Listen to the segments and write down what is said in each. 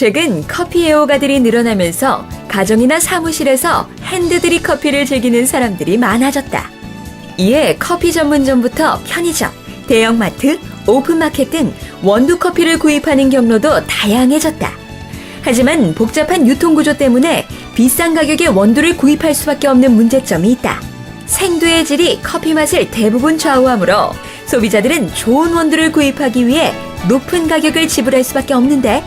최근 커피 애호가들이 늘어나면서 가정이나 사무실에서 핸드드립 커피를 즐기는 사람들이 많아졌다. 이에 커피 전문점부터 편의점, 대형마트, 오픈마켓 등 원두 커피를 구입하는 경로도 다양해졌다. 하지만 복잡한 유통구조 때문에 비싼 가격의 원두를 구입할 수밖에 없는 문제점이 있다. 생두의 질이 커피 맛을 대부분 좌우하므로 소비자들은 좋은 원두를 구입하기 위해 높은 가격을 지불할 수밖에 없는데,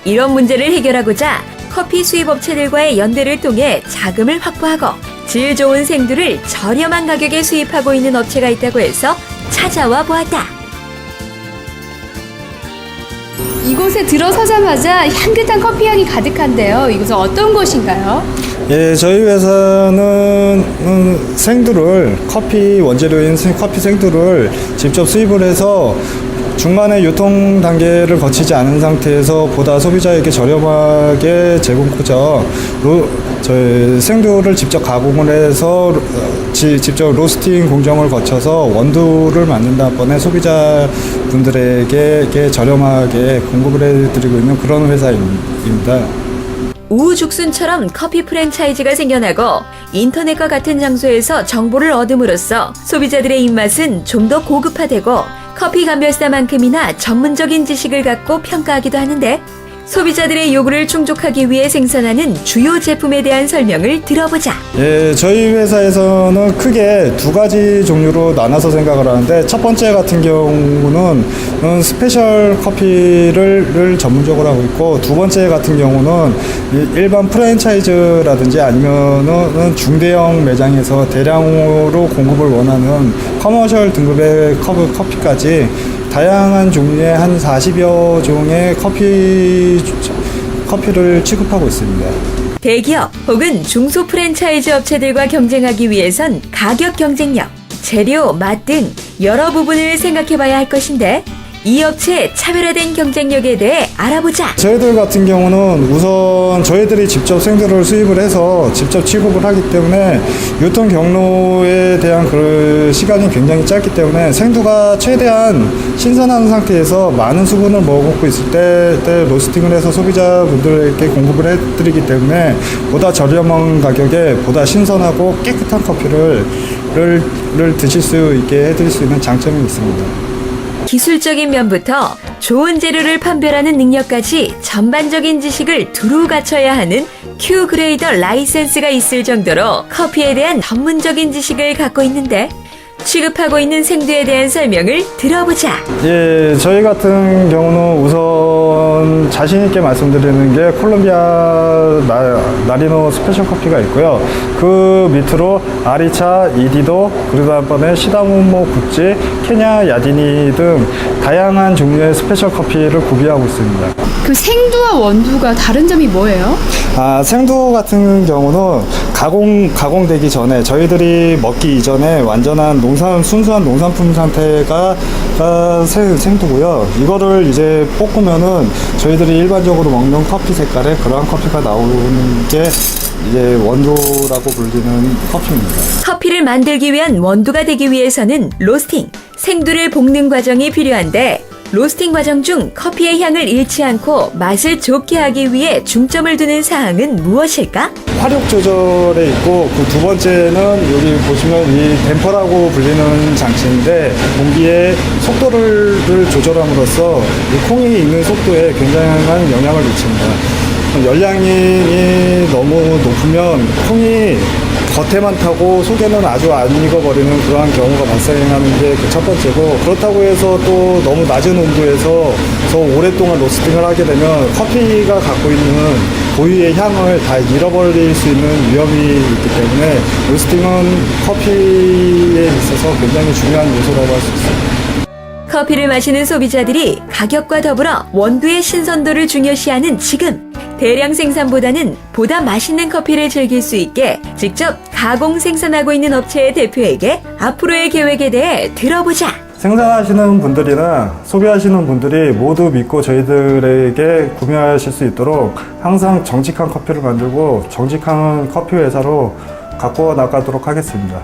이런 문제를 해결하고자 커피 수입 업체들과의 연대를 통해 자금을 확보하고 질 좋은 생두를 저렴한 가격에 수입하고 있는 업체가 있다고 해서 찾아와 보았다. 이곳에 들어서자마자 향긋한 커피 향이 가득한데요. 이곳은 어떤 곳인가요? 예, 저희 회사는 생두를, 커피 원재료인 커피 생두를 직접 수입을 해서 중간에 유통 단계를 거치지 않은 상태에서 보다 소비자에게 저렴하게 제공하고자 저희 생두를 직접 가공을 해서 직접 로스팅 공정을 거쳐서 원두를 만든 다음에 소비자분들에게 저렴하게 공급을 해드리고 있는 그런 회사입니다. 우후죽순처럼 커피 프랜차이즈가 생겨나고 인터넷과 같은 장소에서 정보를 얻음으로써 소비자들의 입맛은 좀 더 고급화되고 커피 감별사만큼이나 전문적인 지식을 갖고 평가하기도 하는데, 소비자들의 요구를 충족하기 위해 생산하는 주요 제품에 대한 설명을 들어보자. 예, 저희 회사에서는 크게 두 가지 종류로 나눠서 생각을 하는데, 첫 번째 같은 경우는 스페셜 커피를 전문적으로 하고 있고, 두 번째 같은 경우는 일반 프랜차이즈라든지 아니면은 중대형 매장에서 대량으로 공급을 원하는 커머셜 등급의 커피까지 다양한 종류의 한 40여 종의 커피를 취급하고 있습니다. 대기업 혹은 중소 프랜차이즈 업체들과 경쟁하기 위해선 가격 경쟁력, 재료, 맛 등 여러 부분을 생각해봐야 할 것인데, 이 업체의 차별화된 경쟁력에 대해 알아보자. 저희들 같은 경우는 우선 저희들이 직접 생두를 수입을 해서 직접 취급을 하기 때문에 유통 경로에 대한 그 시간이 굉장히 짧기 때문에 생두가 최대한 신선한 상태에서 많은 수분을 머금고 있을 때 로스팅을 해서 소비자분들에게 공급을 해드리기 때문에 보다 저렴한 가격에 보다 신선하고 깨끗한 커피를 드실 수 있게 해드릴 수 있는 장점이 있습니다. 기술적인 면부터 좋은 재료를 판별하는 능력까지 전반적인 지식을 두루 갖춰야 하는 Q 그레이더 라이센스가 있을 정도로 커피에 대한 전문적인 지식을 갖고 있는데, 취급하고 있는 생두에 대한 설명을 들어보자. 예, 저희 같은 경우는 우선 자신 있게 말씀드리는 게 콜롬비아 나리노 스페셜 커피가 있고요. 그 밑으로 아리차, 이디도, 그리고 다음번에 시다모모 구찌, 케냐 야디니 등 다양한 종류의 스페셜 커피를 구비하고 있습니다. 그 생두와 원두가 다른 점이 뭐예요? 생두 같은 경우는 가공되기 전에 저희들이 먹기 이전에 완전한 순수한 농산품 상태가 생두고요. 이거를 이제 볶으면은 저희들이 일반적으로 먹는 커피 색깔의 그러한 커피가 나오는 게 이제 원두라고 불리는 커피입니다. 커피를 만들기 위한 원두가 되기 위해서는 로스팅, 생두를 볶는 과정이 필요한데, 로스팅 과정 중 커피의 향을 잃지 않고 맛을 좋게 하기 위해 중점을 두는 사항은 무엇일까? 화력 조절에 있고, 그 두 번째는 여기 보시면 이 댐퍼라고 불리는 장치인데, 공기의 속도를 조절함으로써 이 콩이 익는 속도에 굉장한 영향을 미칩니다. 열량이 너무 높으면 콩이 겉에만 타고 속에는 아주 안 익어버리는 그러한 경우가 발생하는 게 그 첫 번째고, 그렇다고 해서 또 너무 낮은 온도에서 더 오랫동안 로스팅을 하게 되면 커피가 갖고 있는 고유의 향을 다 잃어버릴 수 있는 위험이 있기 때문에 로스팅은 커피에 있어서 굉장히 중요한 요소라고 할 수 있습니다. 커피를 마시는 소비자들이 가격과 더불어 원두의 신선도를 중요시하는 지금, 대량 생산보다는 보다 맛있는 커피를 즐길 수 있게 직접 가공 생산하고 있는 업체의 대표에게 앞으로의 계획에 대해 들어보자. 생산하시는 분들이나 소비하시는 분들이 모두 믿고 저희들에게 구매하실 수 있도록 항상 정직한 커피를 만들고 정직한 커피 회사로 갖고 나가도록 하겠습니다.